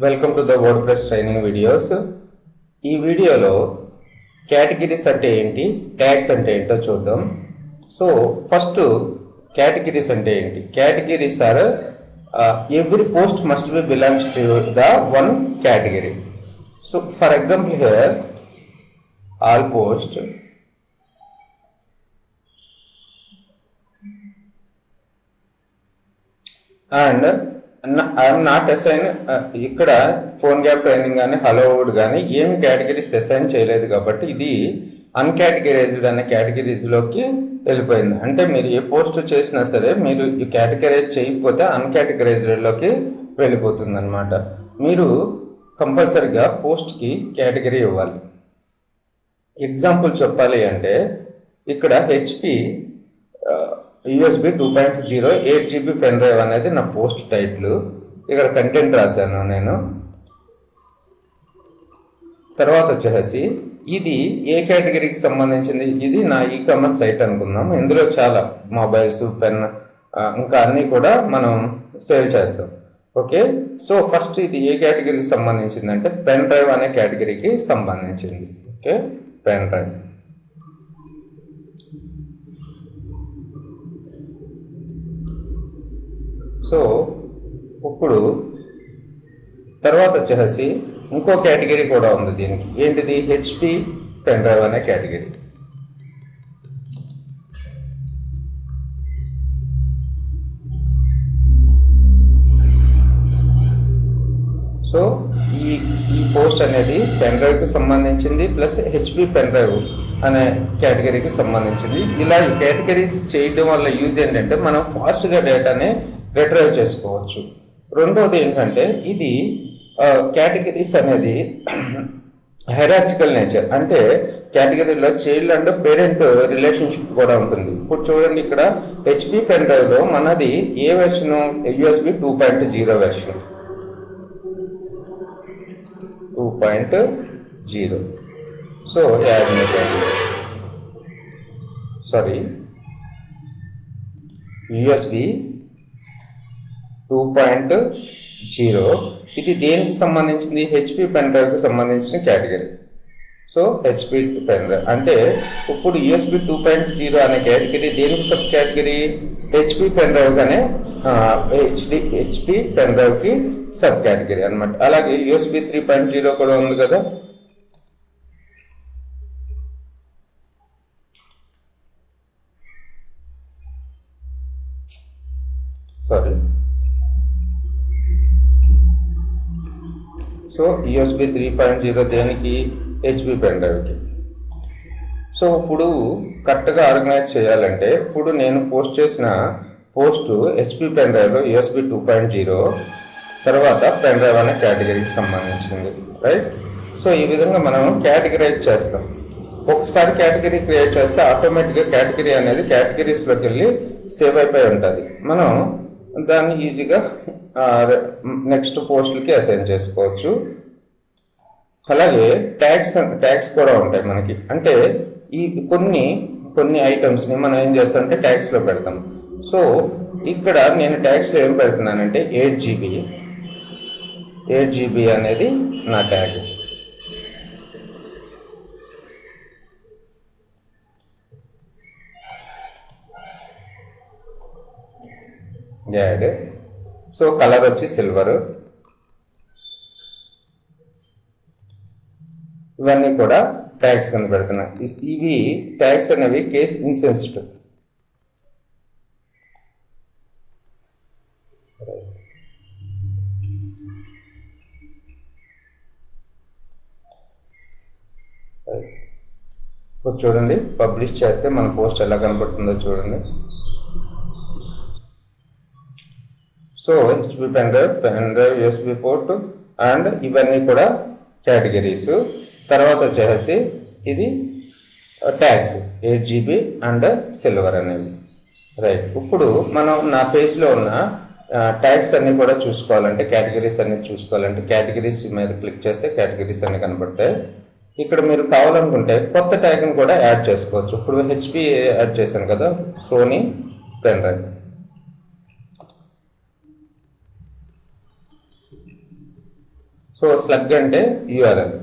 Welcome to the WordPress training videos. ఈ వీడియోలో categories అంటే ఏంటి, ట్యాగ్స్ అంటే ఏంటో చూద్దాం. సో ఫస్ట్ కేటగిరీస్ అంటే ఏంటి? Categories are every post must be belongs to the one category. So for example here, all post and I'm not assign. ఇక్కడ ఫోన్ గ్యాప్ ట్రైనింగ్ కానీ హలో వుడ్ కానీ ఏమి కేటగిరీస్ అసైన్ చేయలేదు కాబట్టి ఇది అన్కేటగిరైజ్డ్ అనే కేటగిరీస్లోకి వెళ్ళిపోయింది. అంటే మీరు ఏ పోస్ట్ చేసినా సరే మీరు ఈ కేటగిరైజ్ చేయకపోతే అన్కేటగిరైజ్డ్లోకి వెళ్ళిపోతుంది అనమాట. మీరు కంపల్సరీగా పోస్ట్కి కేటగిరీ ఇవ్వాలి. ఎగ్జాంపుల్ చెప్పాలి అంటే ఇక్కడ HP USB 2.0 8GB pen drive అనేది నా పోస్ట్ టైటిల్. ఇక్కడ కంటెంట్ రాశాను నేను. తర్వాత వచ్చేసి ఇది ఏ కేటగిరీకి సంబంధించింది? ఇది నా ఈ-కామర్స్ సైట్ అనుకుందాం. ఇందులో చాలా మొబైల్స్, పెన్ ఇంకా అన్నీ కూడా మనం సేల్ చేస్తాం. ఓకే, సో ఫస్ట్ ఇది ఏ కేటగిరీకి సంబంధించింది అంటే పెన్ డ్రైవ్ అనే కేటగిరీకి సంబంధించింది. Okay, pen drive. సో ఇప్పుడు తర్వాత వచ్చేసి ఇంకో కేటగిరీ కూడా ఉంది దీనికి. ఏంటిది? హెచ్పి పెన్ డ్రైవ్ అనే కేటగిరీ. సో ఈ పోస్ట్ అనేది పెన్ డ్రైవ్కి సంబంధించింది ప్లస్ హెచ్పి పెన్ డ్రైవ్ అనే కేటగిరీకి సంబంధించింది. ఇలా ఈ కేటగిరీ చేయడం వల్ల యూజ్ ఏంటంటే మనం ఫాస్ట్గా డేటాని రిట్రైవ్ చేసుకోవచ్చు. రెండోది ఏంటంటే ఇది కేటగిరీస్ అనేది హైరార్చికల్ నేచర్, అంటే కేటగిరీలో చైల్డ్ అండ్ పేరెంట్ రిలేషన్షిప్ కూడా ఉంటుంది. ఇప్పుడు చూడండి, ఇక్కడ హెచ్పి పెన్ డ్రైవ్లో మనది ఏ version? USB 2.0 version. 2.0. So USB 2.0 ఇది దేనికి సంబంధించింది? హెచ్పి పెన్ డ్రైవ్కి సంబంధించిన category. So HP pen drive అంటే ఇప్పుడు USB 2.0 అనే కేటగిరీ దేనికి sub category? HP pen drive అనే హెచ్పి పెన్ డ్రైవ్కి సబ్ కేటగిరీ అనమాట. అలాగే USB 3.0 కూడా ఉంది కదా. సో USB 3.0 దేనికి? HP pen డ్రైవ్కి. సో ఇప్పుడు కరెక్ట్గా ఆర్గనైజ్ చేయాలంటే ఇప్పుడు నేను పోస్ట్ చేసిన పోస్ట్ హెచ్పి పెన్ డ్రైవ్లో USB 2.0 తర్వాత పెన్ డ్రైవ్ అనే కేటగిరీకి సంబంధించింది, రైట్? సో ఈ విధంగా మనం కేటగిరైజ్ చేస్తాం. ఒకసారి కేటగిరీ క్రియేట్ చేస్తే ఆటోమేటిక్గా కేటగిరీ అనేది కేటగిరీస్లోకి వెళ్ళి సేవ్ అయిపోయి ఉంటుంది. మనం దాన్ని ఈజీగా నెక్స్ట్ పోస్టులకి అసైన్ చేసుకోవచ్చు. అలాగే ట్యాగ్స్ కూడా ఉంటాయి మనకి. అంటే ఈ కొన్ని ఐటమ్స్ని మనం ఏం చేస్తామంటే ట్యాగ్స్లో పెడతాం. సో ఇక్కడ నేను ట్యాగ్స్లో ఏం పెడుతున్నానంటే 8GB అనేది నా ట్యాగ్. యాడ్. సో కలర్ వచ్చి సిల్వర్. ఇవన్నీ కూడా ట్యాగ్స్ కింద పెడుతున్నా. ఇవి ట్యాగ్స్ అనేవి కేస్ ఇన్సెన్సిటివ్. ఇప్పుడు చూడండి, పబ్లిష్ చేస్తే మన పోస్ట్ ఎలా కనపడుతుందో చూడండి. So HP pen drive USB port and ఇవన్నీ కూడా కేటగిరీస్. తర్వాత వచ్చేసి ఇది ట్యాగ్స్ 8GB అండ్ సిల్వర్ అనేవి, రైట్? ఇప్పుడు మనం నా పేజ్లో ఉన్న ట్యాగ్స్ అన్నీ కూడా చూసుకోవాలంటే, కేటగిరీస్ అన్ని చూసుకోవాలంటే కేటగిరీస్ మీద క్లిక్ చేస్తే కేటగిరీస్ అన్ని కనపడతాయి. ఇక్కడ మీరు కావాలనుకుంటే కొత్త ట్యాగ్ని కూడా యాడ్ చేసుకోవచ్చు. ఇప్పుడు హెచ్పి యాడ్ చేశాను కదా, Sony pen drive. So slug అంటే URL.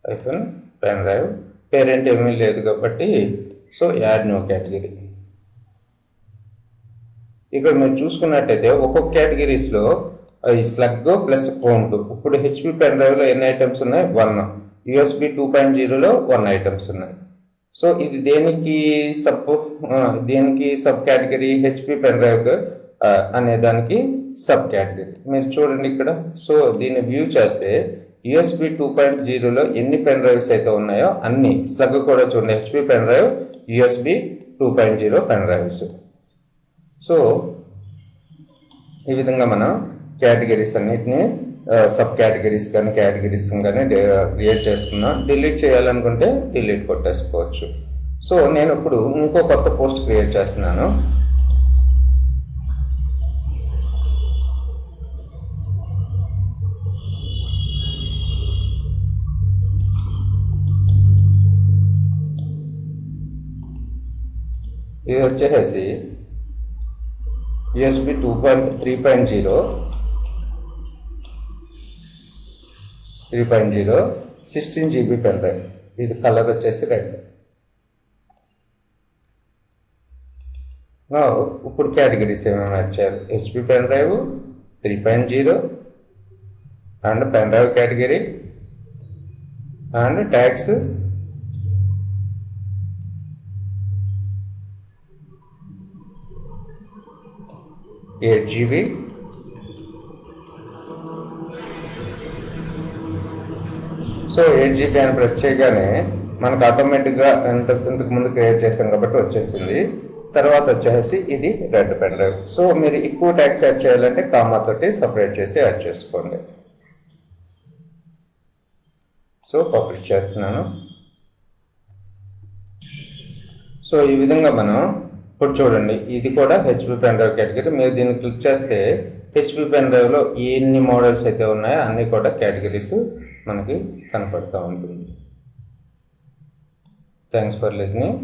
IPhone pen drive parent ఏమీ లేదు కాబట్టి సో యాడ్ న్యూ కేటగిరీ. ఇక్కడ మీరు చూసుకున్నట్టయితే ఒక్కొక్క కేటగిరీస్లో ఈ స్లగ్ ప్లస్ కౌంట్. ఇప్పుడు హెచ్పి పెన్ డ్రైవ్లో ఎన్ని ఐటమ్స్ ఉన్నాయి? 1. USB 2.0లో 1 ఐటమ్స్ ఉన్నాయి. సో ఇది దేనికి sub category? HP pen drive అనే దానికి సబ్ కేటగిరీ. మీరు చూడండి ఇక్కడ. సో దీన్ని వ్యూ చేస్తే USB 2.0లో ఎన్ని పెన్ డ్రైవ్స్ అయితే ఉన్నాయో అన్ని, స్లగ్ కూడా చూడండి, HP pen drive USB 2.0 pen drives. So ఈ విధంగా మనం కేటగిరీస్ అన్నిటిని సబ్ కేటగిరీస్ కానీ కేటగిరీస్ కానీ క్రియేట్ చేసుకున్నాం. డిలీట్ చేయాలనుకుంటే డిలీట్ కొట్టేసుకోవచ్చు. సో నేను ఇప్పుడు ఇంకో కొత్త పోస్ట్ క్రియేట్ చేస్తున్నాను. ఇది వచ్చేసి USB 3.0 16GB పెన్ డ్రైవ్. ఇది కలర్ వచ్చేసి రెడ్. ఇప్పుడు కేటగిరీస్ ఏమేమి యాడ్ చేయాలి? HP pen drive 3.0 and pen drive category and tags 8GB. So 8GB అని ప్రెస్ చేయగానే మనకు ఆటోమేటిక్గా ఇంతకు ముందు క్రియేట్ చేసాం కాబట్టి వచ్చేసింది. తర్వాత వచ్చేసి ఇది రెడ్ పెన్ డ్రైవ్. సో మీరు ఎక్కువ ట్యాగ్స్ యాడ్ చేయాలంటే కామా తోటి సపరేట్ చేసి యాడ్ చేసుకోండి. సో పబ్లిష్ చేస్తున్నాను. సో ఈ విధంగా మనం ఇప్పుడు చూడండి, ఇది కూడా హెచ్పి పెన్ డ్రైవ్ కేటగిరీ. మీరు దీన్ని క్లిక్ చేస్తే హెచ్పి పెన్ డ్రైవ్లో ఎన్ని మోడల్స్ అయితే ఉన్నాయో అన్నీ కూడా కేటగిరీస్ మనకి కనపడుతూ ఉంటుంది. Thanks for listening.